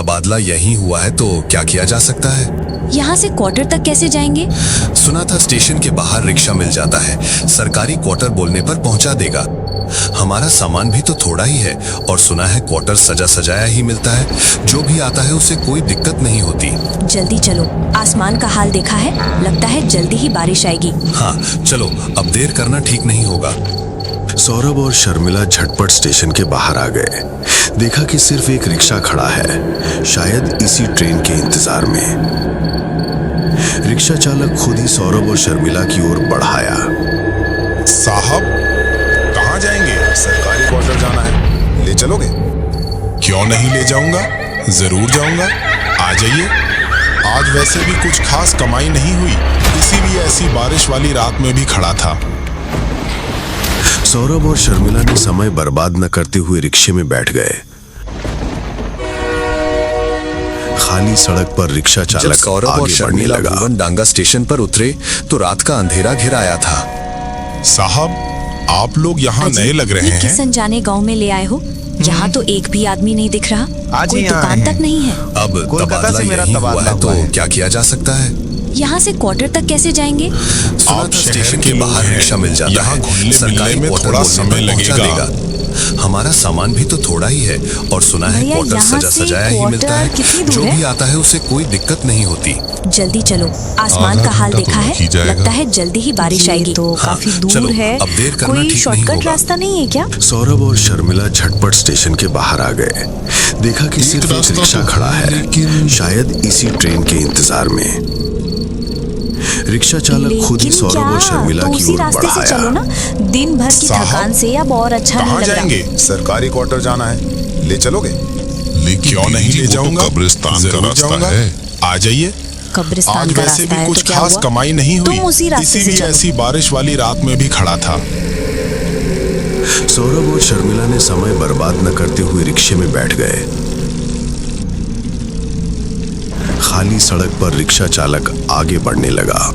तबादला यहीं हुआ है तो क्या किया जा सकता है? यहाँ से क्वार्टर तक कैसे जाएंगे? सुना था स्टेशन के बाहर रिक्शा मिल जाता है, सरकारी क्वार्टर बोलने पर पहुंचा देगा। हमारा सामान भी तो थोड़ा ही है और सुना है क्वार्टर सजा सजाया ही मिलता है, जो भी आता है उसे कोई दिक्कत नहीं होती। जल्दी चलो, आसमान का हाल देखा है, लगता है जल्दी ही बारिश आएगी। हाँ चलो, अब देर करना ठीक नहीं होगा। सौरभ और शर्मिला झटपट स्टेशन के बाहर आ गए। देखा कि सिर्फ एक रिक्शा खड़ा है, शायद इसी ट्रेन के इंतजार में। रिक्शा चालक खुद ही सौरभ और शर्मिला की ओर बढ़ाया। साहब, कहाँ जाएंगे? सरकारी क्वार्टर जाना है, ले चलोगे? क्यों नहीं ले जाऊंगा, जरूर जाऊंगा। आ जाइए। आज वैसे भी कुछ खास कमाई नहीं हुई, इसीलिए ऐसी बारिश वाली रात में भी खड़ा था। सौरभ और शर्मिला ने समय बर्बाद न करते हुए रिक्शे में बैठ गए। खाली सड़क पर रिक्शा चालक सौरभ और शर्मिला भुवन डांगा स्टेशन पर उतरे तो रात का अंधेरा घिर आया था। साहब, आप लोग यहाँ नए लग रहे हैं। किस अनजाने गांव में ले आए हो? यहाँ तो एक भी आदमी नहीं दिख रहा, कोई दुकान तक नहीं है। अब तबादला यहीं हुआ है तो क्या किया जा सकता है? यहाँ से क्वार्टर तक कैसे जाएंगे? आप स्टेशन के बाहर रिक्शा मिल जाता है, सरकारी में थोड़ा समय लगेगा। हमारा सामान भी तो थोड़ा ही है और सुना है क्वार्टर सजा सजाया ही मिलता है, जो भी आता है उसे कोई दिक्कत नहीं होती। जल्दी चलो, आसमान का हाल देखा है, लगता है जल्दी ही बारिश आएगी। तो काफी दूर है, अब देर करना कोई ठीक नहीं शॉर्टकट होगा। रास्ता नहीं है क्या? सौरभ और शर्मिला झटपट स्टेशन के बाहर आ गए। देखा कि सिर्फ एक रिक्शा खड़ा है, शायद इसी ट्रेन के इंतजार में। रिक्शा चालक खुद ही सौरभ और शर्मिला की ओर बढ़ाया। चलो ना, दिन भर की थकान से अब और अच्छा नहीं लग रहा। जाएंगे? सरकारी क्वार्टर जाना है, ले चलोगे? क्यों नहीं ले जाऊंगा, कब्रिस्तान का रास्ता है। आ जाइए। कब्रिस्तान आज का वैसे रास्ता भी है कुछ तो क्या खास हुआ? कमाई नहीं हुई, तुम उसी रास्ते से इसीलिए चलो। ऐसी बारिश वाली रात में भी खड़ा था। सौरभ और शर्मिला ने समय बर्बाद न करते हुए रिक्शे में बैठ गए। खाली सड़क पर रिक्शा चालक आगे बढ़ने लगा।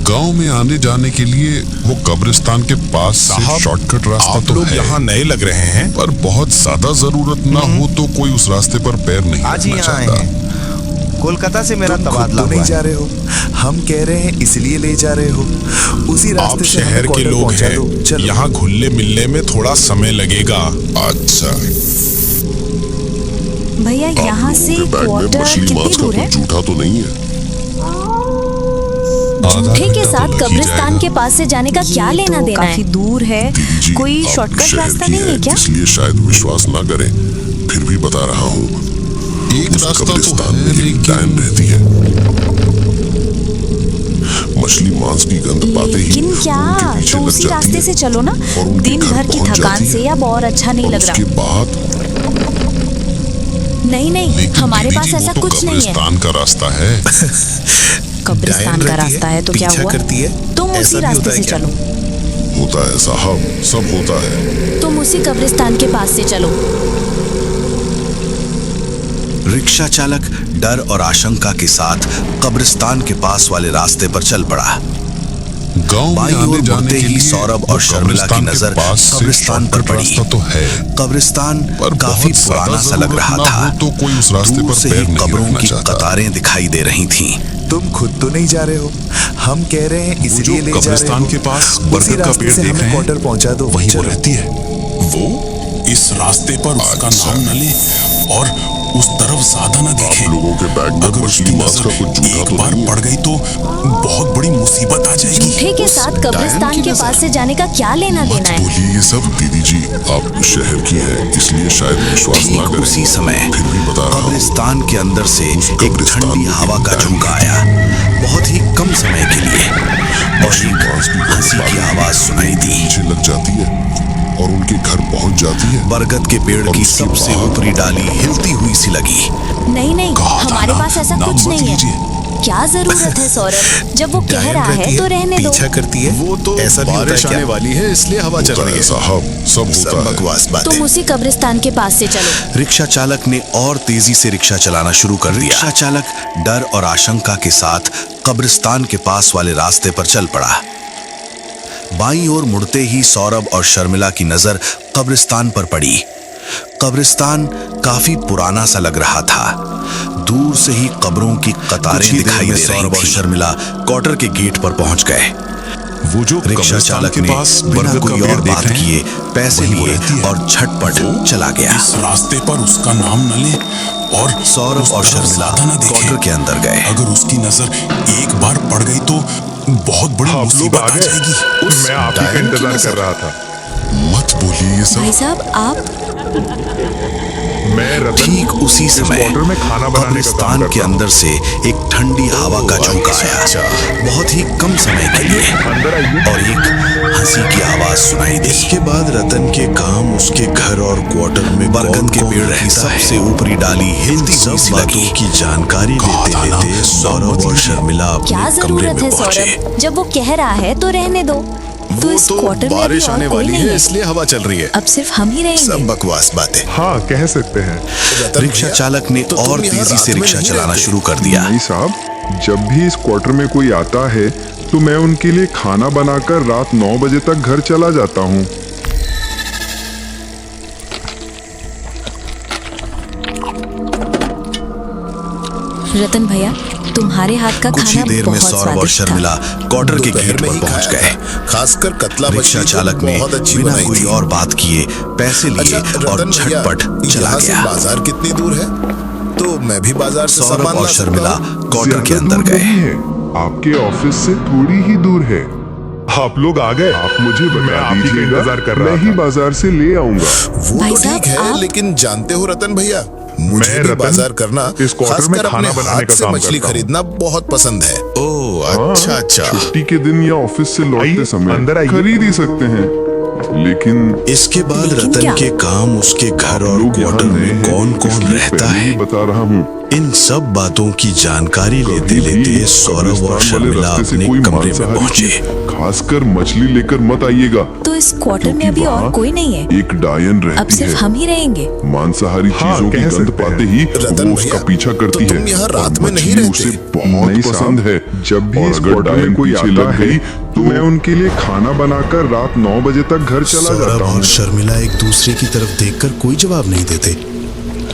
गांव में आने जाने के लिए वो कब्रिस्तान के पास से शॉर्टकट रास्ता आप तो लोग है, यहाँ नए लग रहे हैं, पर बहुत ज्यादा जरूरत ना हो तो कोई उस रास्ते पर पैर नहीं आज ही रखना यहाँ आए चाहता। हैं। कोलकाता से मेरा तबादला नहीं हुआ जा है। रहे हो, हम कह रहे हैं इसलिए ले जा रहे हो। उसी आप रास्ते से शहर के लोग हैं, यहाँ घुलने मिलने में थोड़ा समय लगेगा। अच्छा, भैया यहाँ से बैग में क्वार्टर मछली कितनी मांस का दूर कुछ है? जूठा तो नहीं है? जूठे के साथ लग ही कब्रिस्तान जाएगा। के पास से जाने का क्या लेना देना है? काफी दूर है, जी, कोई आप शॉर्टकट शहर रास्ता की नहीं है हैं, क्या? इसलिए शायद विश्वास ना करें, फिर भी बता रहा हूँ। एक उस रास्ता तो कब्रिस्तान है, में एक लेकिन डैम रहती है। मछली मांस की गंध पाते ही लेकिन क्या? उनके पीछे तो लग उसी जाती रास्ते है से चलो ना, और उनके दिन घर भर की पहुंच थकान जाती से है। अब और अच्छा नहीं और लग उसके रहा। बाद नहीं नहीं, लेकिन हमारे दीदी पास जी, वो ऐसा तो कुछ नहीं है। कब्रिस्तान का रास्ता है। कब्रिस्तान का रास्ता है तो क्या पीछा हुआ? करती है? तुम ऐसा उसी भी रास्ते होता है से क्या? चलो। होता है साहब, सब होता है। तुम उसी कब्रिस्तान के पास से चलो। रिक्शा चालक डर और आशंका के साथ कब्रिस्तान के पास वाले रास्ते पर चल पड़ा। गांव में बाईं ओर आने जाने मुड़ते के ही लिए सौरभ वो और शर्मिला की कब्रिस्तान के नजर पास से कब्रिस्तान पर शॉर्टकट पड़ी। रास्ता तो है, कब्रिस्तान पर काफी बहुत पुराना ज्यादा सा लग रहा जरूरत ना था। हो तो कोई उस रास्ते दूर पर से पैर ही नहीं कब्रों रखना की चाहता। कतारें दिखाई दे रही थीं। तुम खुद तो नहीं जा रहे हो, हम कह रहे हैं इसलिए ले जा रहे हो। कब्रिस्तान के पास उसी बरगद का रास्ते पेड़ से देख हमें रहे हैं, क्वार्टर पहुंचा दो। वहीं वो चलो। रहती है। वो इस रास्ते पर उसका नाम न ले और उस तरफ ज्यादा न देखे। आप लोगों के बैग में अगर मछली उसकी मांस का नजर कुछ जूठा एक तो बार नहीं है? पड़ गई तो बहुत बड़ी मुसीबत आ जाएगी। जूठे के साथ कब्रिस्तान के पास से जाने का क्या लेना मत देना है? बोलिए ये सब। दीदी जी, आप शहर की हैं, इसलिए शायद विश्वास ना ठीक करें। उसी समय फिर भी बता रहा हूँ, कब्रिस्तान के अंदर से उस एक कब्रिस्तान ठंडी में हवा का एक झोंका आया, बहुत ही कम समय के लिए, और मछली एक मांस की हंसी की आवाज सुनाई दी। पीछे लग जाती है और उनके घर पहुंच जाती है। बरगद के पेड़ और की उसके सबसे बाद- ऊपरी डाली हिलती हुई सी लगी। नहीं नहीं, कहा था हमारे ना, पास ऐसा नाम कुछ मत नहीं है। लीजिए। क्या जरूरत है सौरभ, जब वो कह डायन रहा रहती है तो रहने दो। पीछा करती है। वो तो ऐसा भी होता है बारिश क्या? आने वाली है इसलिए हवा चल होता रही है है। साहब, सब सब होता है। बकवास बातें। तुम उसी कब्रिस्तान के पास से चलो। रिक्शा चालक ने और तेजी से रिक्शा चलाना शुरू कर दिया। रिक्शा चालक डर और आशंका के साथ कब्रिस्तान के पास वाले रास्ते पर चल पड़ा। बाईं ओर मुड़ते ही सौरभ और शर्मिला की नजर कब्रिस्तान पर पड़ी। कब्रिस्तान काफी पुराना सा लग रहा था। दूर से ही कब्रों की कतारें दिखाई दे रही थीं। और शर्मिला क्वार्टर के गेट पर पहुंच गए। वो जो रिक्शा चालक ने बिना कोई और बात किए पैसे लिए और झटपट चला गया। इस रास्ते पर उसका नाम न ले और सौरभ और शर्मिला क्वार्टर के अंदर गए। अगर उसकी नजर एक बार पड़ गई तो बहुत बड़ी मुसीबत आ जाएगी। मैं आप ही का इंतजार कर रहा था। मत बोलिए ये सब। भाई साहब आप मैं रतन ठीक उसी समय क्वार्टर में खाना बनाने का काम कब्रिस्तान के करता हूं। अंदर से एक ठंडी हवा का झोंका आया। बहुत ही कम समय के लिए अंदर आइए। और एक हंसी की आवाज सुनाई दी। इसके बाद रतन के काम उसके घर और क्वार्टर में बरगद के पेड़ की सबसे ऊपरी डाली हिलती सब बातों की जानकारी लेते लेते सौरभ और शर्मिला क्या अपने कमरे जरूरत है में पहुंचे। सौरभ? जब वो कह रहा है तो रहने दो। तो इस क्वार्टर में अभी बारिश और आने कोई वाली नहीं है है। इसलिए हवा चल रही है। अब सिर्फ हम ही रहेंगे। सब बकवास बातें। हाँ, कह सकते हैं। रिक्शा चालक ने और तेजी से रिक्शा चलाना शुरू कर दिया। नहीं साहब, जब भी इस क्वार्टर में कोई आता है तो मैं उनके लिए खाना बनाकर रात 9 बजे तक घर चला जाता हूँ। रतन भैया तुम्हारे हाथ का कुछ ही खाना देर में बहुत सौरभ और स्वादिष्ट था। शर्मिला क्वार्टर के गेट पर पहुंच गए। खासकर कतला रिक्शा मछली चालक ने बहुत अच्छी बिना बनाई कोई थी। और बात किए पैसे लिए अच्छा और रतन भैया, झटपट चला यहाँ से गया। बाजार कितनी दूर है? तो मैं भी बाजार से सौरभ सामान और ला सकता शर्मिला हूँ। क्वार्टर के ज्यादा अंदर दूर गए। नहीं है, आपके ऑफिस से थोड़ी ही दूर है। आप लोग आ गए। आप मुझे बता दीजिएगा, मैं ही बाजार से ले आऊंगा। वो भाई तो साहब, ठीक है आप- लेकिन जानते हो रतन भैया, मुझे मैं भी रतन बाजार करना इस क्वार्टर में खासकर खाना अपने बनाने हाथ का से काम मछली करता हूँ। खरीदना बहुत पसंद है। ओह हाँ, अच्छा अच्छा। छुट्टी के दिन या ऑफिस से लौटते समय अंदर आइए। खरीद ही सकते हैं। लेकिन इसके बाद लेकिन रतन क्या? के काम, उसके घर और लोग यहाँ क्वार्टर नए में हैं, कौन कौन इसलिए रहता पहले ही है, बता रहा हूँ। इन सब बातों की जानकारी लेते कभी भी लेते सौरभ और कब्रिस्तान वाले शर्मिला रास्ते से अपने कोई कमरे में मांसाहारी पहुंचे। चीज, खासकर मछली लेकर मत आइएगा। तो इस क्वार्टर में क्योंकि अभी और वहाँ कोई नहीं है। एक डायन अब रहती सिर्फ है। हम ही रहेंगे। मांसाहारी चीजों की कह गंध सकते हैं। पाते ही रतन वो उसका भैया, पीछा करती तो है। तुम यहाँ और रात में नहीं मछली रहते? उसे बहुत नहीं पसंद साहब। है। जब भी और इस अगर क्वार्टर डायन में कोई पीछे आता लग है गई, तो मैं उनके लिए खाना बनाकर रात 9 बजे तक घर चला सौरभ जाता और हूँ। शर्मिला एक दूसरे की तरफ देखकर कोई जवाब नहीं देते।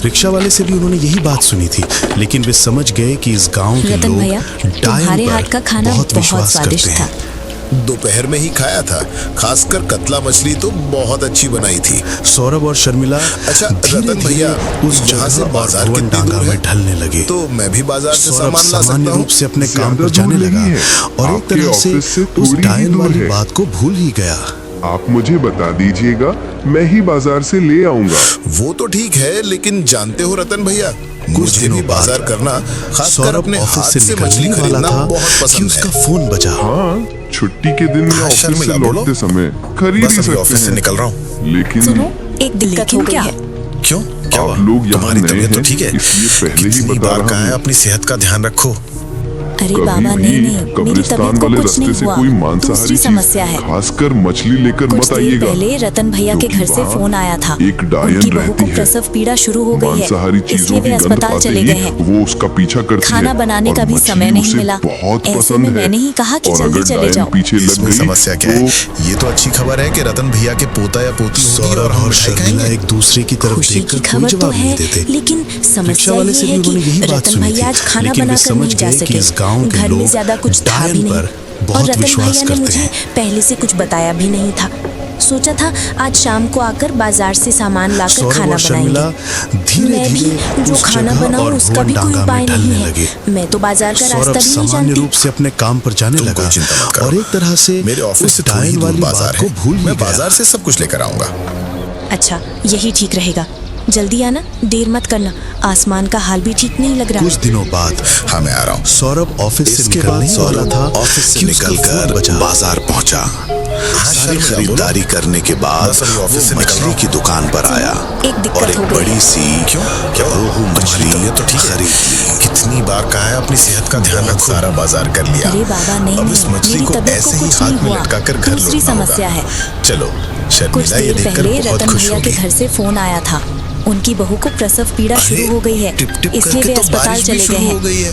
रिक्शा वाले से भी उन्होंने यही बात सुनी थी, लेकिन वे समझ गए कि इस गांव के रतन लोग भैया डायन तुम्हारे हाथ का पर खाना बहुत बहुत विश्वास स्वादिष्ट करते था। हैं। दोपहर में ही खाया था। खासकर कतला मछली तो बहुत अच्छी बनाई थी। सौरभ और शर्मिला अच्छा, धीरे रतन धीरे भैया, उस यहाँ से जगह और बाजार भवन कितनी डांगा दूर में है? ढलने लगे। तो मैं भी बाजार से सौरभ सामान ला सकता सामान्य हूँ। रूप से अपने काम ज्यादा पर जाने दूर लगा नहीं है। और एक आपके तरह से ऑफिस से उस थोड़ी ही डायन दूर वाली है। बात को भूल ही गया। आप मुझे बता दीजिएगा, मैं ही बाजार से ले आऊंगा। वो तो ठीक है लेकिन जानते हो रतन भैया, कुछ मुझे दिनों भी बाद बाजार करना खासकर सौरभ अपने हाथ ऑफिस से से मछली निकलने वाला खरीदना था बहुत कि पसंद उसका है। फोन बजा। हाँ, छुट्टी के दिन या हाँ, ऑफिस से शर्मिला, बोलो। लौटते समय खरीद बस ही अभी सकते ऑफिस से हैं। निकल रहा हूँ। लेकिन सुनो एक दिक्कत हो गई है। क्यों? क्या आप हुआ? लोग यहाँ तुम्हारी नए तबीयत तो हैं, ठीक है? इसलिए पहले ही कितनी बता बार रहा कहा है हूँ। अपनी सेहत का ध्यान रखो। अरे कभी बाबा भी नहीं नहीं, मेरी कब्रिस्तान तबीयत को वाले कुछ रास्ते नहीं से हुआ। कोई मांसाहारी दूसरी चीज, समस्या है। खासकर मछली लेकर कुछ मत देर आइएगा। पहले रतन भैया के घर से वहाँ फोन आया था। एक डायन उनकी बहू को रहती है। प्रसव पीड़ा शुरू हो गई मांसाहारी है, चीजों इसलिए की वे गंध अस्पताल पाते चले ही गए हैं। वो उसका पीछा करती खाना है। बनाने और का भी मछली समय नहीं उसे मिला। बहुत ऐसे पसंद में है। मैंने ही कहा कि और जल्दी अगर चले डायन जाओ। पीछे लग इसमें गई समस्या क्या है? तो ये तो अच्छी खबर है कि रतन भैया के पोता या पोती होगी सौरभ और हम और मिठाई शर्मिला खाएंगे। एक दूसरे की तरफ खुशी की देखकर कोई खबर तो जवाब नहीं है, देते। लेकिन रिक्शा समस्या वाले ये से भी है उन्होंने कि यही बात रतन सुनी भैया थी, आज खाना लेकिन वे बनाकर समझ नहीं जा गए कि सके। इस गांव के घर में लोग ज्यादा कुछ था डायन भी नहीं। पर और बहुत रतन विश्वास भैया ने करते मुझे हैं। पहले से कुछ बताया भी नहीं था। सोचा था आज शाम को आकर बाजार से सामान लाकर सौरभ खाना और शर्मिला बनाएंगे। धीरे मैं भी धीरे जो उस खाना जगह बनाऊं और उसका भी भवन कोई डांगा उपाय में नहीं ढलने है। लगे। मैं तो बाजार का सौरभ रास्ता भी नहीं सामान्य जानती। रूप से अपने काम पर जाने तुम लगा कोई चिंता मत करो। और एक तरह से मेरे ऑफिस उस से थोड़ी ही डायन दूर वाली बाजार बात को है। भूल ही मैं गया। बाजार से सब कुछ लेकर आऊंगा। अच्छा यही ठीक रहेगा। जल्दी आना, देर मत करना। आसमान का हाल भी ठीक नहीं लग रहा। कुछ दिनों बाद हाँ मैं आ रहा हूँ। सौरभ ऑफिस से इसके निकलने बाद ही वाला सौरभ था ऑफिस से कि उसका निकलकर फोन बजा। बाजार पहुंचा। सारी खरीदारी करने के बाद बस अभी ऑफिस से वो निकल रहा मछली हूँ। की दुकान पर आया एक दिक्कत और एक हो गई है। बड़ी सी क्यों? क्या रोहू मछली तबीयत तो ठीक है? खरीद ली। कितनी बार कहा है अपनी सेहत का ध्यान रखो। सारा बाजार कर लिया। अरे बाबा नहीं अब इस नहीं, मछली मेरी को तबीयत ऐसे को ही कुछ हाथ नहीं में हुआ। लटका कर घर दूसरी लौटना होगा। समस्या है। चलो कुछ शर्मिला ये देर देखकर पहले बहुत रतन खुश भैया के होगी। घर से फोन आया था। उनकी बहू को प्रसव पीड़ा शुरू हो गई है, टिप टिप इसलिए करके वे तो अस्पताल बारिश भी चले गए शुरू हो हैं। गई है।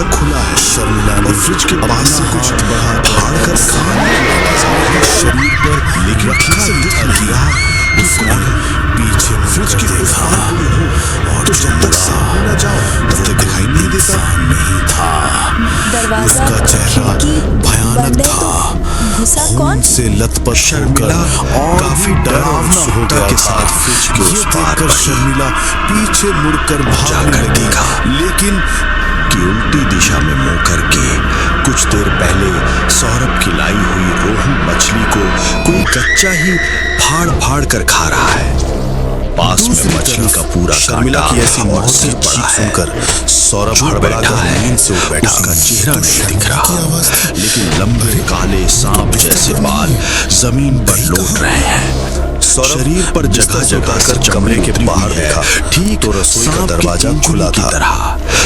दरवाजा खुला है शर्मिला ने और फ्रिज के पास से कुछ फाड़ कर शरीर पर लेकिन ठीक से दिख नहीं रहा। उसने पीछे फ्रिज की देखा और तो जब तक सामने न जाओ तब तक दिखाई नहीं देता नहीं था। दरवाजा उसका चेहरा भयानक था। घुसा खून कौन? से लथपथ शर्मिला और काफी डरावना हो गया के साथ फ्रिज के उस पार शर्मिला पीछे मुड़कर भागने लगी, लेकिन की उल्टी दिशा में मुंह करके कुछ देर पहले सौरभ की लाई हुई रोहू मछली को कोई कच्चा ही फाड़ फाड़ कर खा रहा है। पास में मछली का पूरा शर्मिला की ऐसी मौत की चीख सुनकर सौरभ हड़बड़ाकर नींद से उठ बैठा। उसका चेहरा नहीं दिख रहा, लेकिन लंबे काले सांप जैसे बाल जमीन पर लौट रहे हैं। शरीर पर जगह जगह कर कमरे के बाहर देखा, ठीक तो रसोई का दरवाजा खुला था और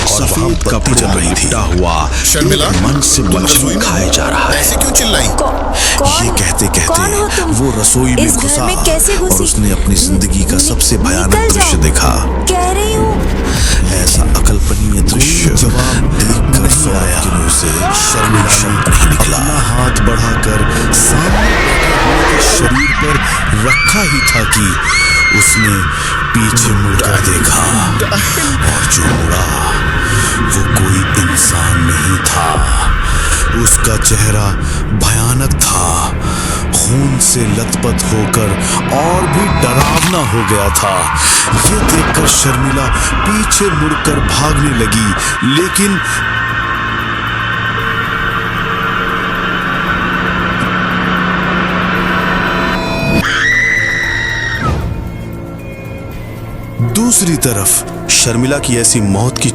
सफेद कपड़े जल रही थी हुआ शर्मिला, मन से मछली खाए जा रहा है। ऐसे क्यों चिल्लाई? ये कहते कौन हो कहते तुम? वो रसोई में इस घर घुसा में कैसे घुसी? और उसने अपनी जिंदगी का सबसे भयानक निकल दृश्य जाओ। देखा। कह रही हूँ ऐसा अकल्पनीय दृश्य जवाब देखकर सौरभ के मुंह से शर्मिला शब्द नहीं निकला। अपना हाथ बढ़ाकर सामने के शरीर पर रखा ही था कि उसने पीछे मुड़कर देखा और जो मुड़ा वो कोई इंसान नहीं था। उसका चेहरा भयानक था, खून से लथपथ होकर और भी डरावना हो गया था। ये देखकर शर्मिला पीछे मुड़कर भागने लगी, लेकिन दूसरी तरफ शर्मिला की ऐसी मौत की